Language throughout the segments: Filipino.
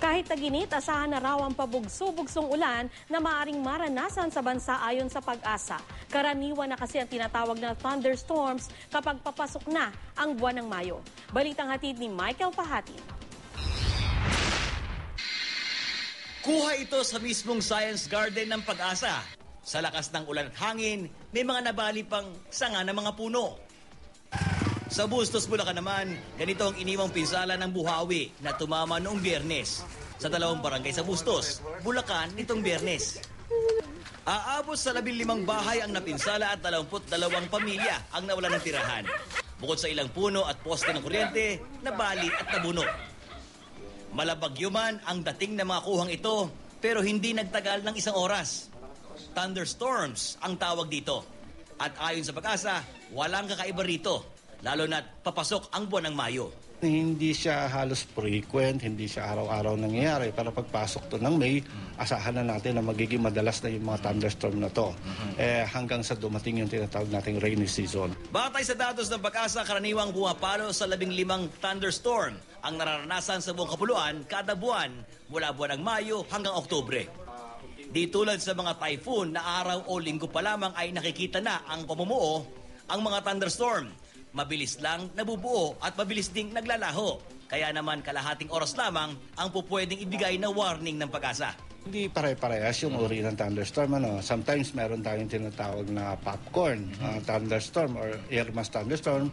Kahit taginit, asahan na raw ang pabugso-bugsong ulan na maaring maranasan sa bansa ayon sa Pag-asa. Karaniwan na kasi ang tinatawag na thunderstorms kapag papasok na ang buwan ng Mayo. Balitang hatid ni Michael Pahatin. Kuha ito sa mismong Science Garden ng Pag-asa. Sa lakas ng ulan at hangin, may mga nabali pang sanga ng mga puno. Sa Bustos, Bulacan naman, ganito ang iniwang pinsala ng buhawi na tumama noong Biyernes sa dalawang barangay sa Bustos, Bulacan nitong Biyernes. Aabot sa 15 bahay ang napinsala at 22 pamilya ang nawalan ng tirahan. Bukod sa ilang puno at poste ng kuryente, nabali at nabuno. Malabagyo man ang dating na mga kuhang ito, pero hindi nagtagal ng isang oras. Thunderstorms ang tawag dito. At ayon sa Pag-asa, walang kakaiba rito, lalo na't papasok ang buwan ng Mayo. Hindi siya halos frequent, hindi siya araw-araw nangyayari. Pero pagpasok to ng May, asahan na natin na magiging madalas na yung mga thunderstorm na to. Hanggang sa dumating yung tinatawag nating rainy season. Batay sa datos ng Pag-asa, karaniwang bumapalo sa 15 thunderstorm ang nararanasan sa buong kapuluan kada buwan mula buwan ng Mayo hanggang Oktubre. Di tulad sa mga typhoon na araw o linggo pa lamang ay nakikita na ang pamumuo, ang mga thunderstorm mabilis lang nabubuo at mabilis ding naglalaho. Kaya naman kalahating oras lamang ang pupwedeng ibigay na warning ng Pag-asa. Hindi pare-parehas yung uri ng thunderstorm. Sometimes meron tayong tinatawag na popcorn thunderstorm or air mass thunderstorm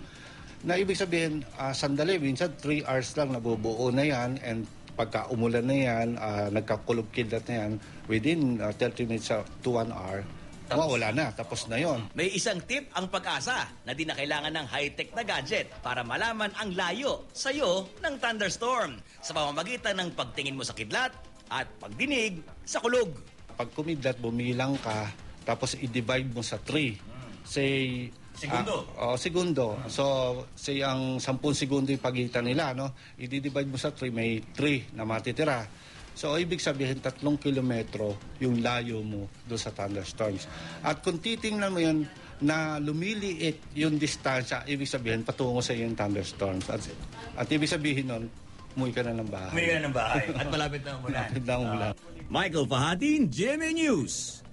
na ibig sabihin sandali, minsan 3 hours lang nabubuo na yan, and pagka umulan na yan, nagkakulog kidlat na yan, within 30 minutes to 1 hour, wala na, tapos na yon. May isang tip ang Pag-asa na di na kailangan ng high-tech na gadget para malaman ang layo sa'yo ng thunderstorm sa pamamagitan ng pagtingin mo sa kidlat at pagdinig sa kulog. Pag kumidlat, bumilang ka, tapos i-divide mo sa 3. Say, segundo. Segundo. So, say ang 10 segundo yung pagitan nila, no? I-divide mo sa 3, may 3 na matitira. So, ibig sabihin, 3 kilometro yung layo mo doon sa thunderstorms. At kung titingnan mo yun, na lumiliit yung distansya, ibig sabihin, patungo sa yung thunderstorms. At ibig sabihin nun, umuwi ka na ng bahay. Umuwi ka na ng bahay at malapit na umulan. Malapit na umulan. Michael Pahatin, GMA News.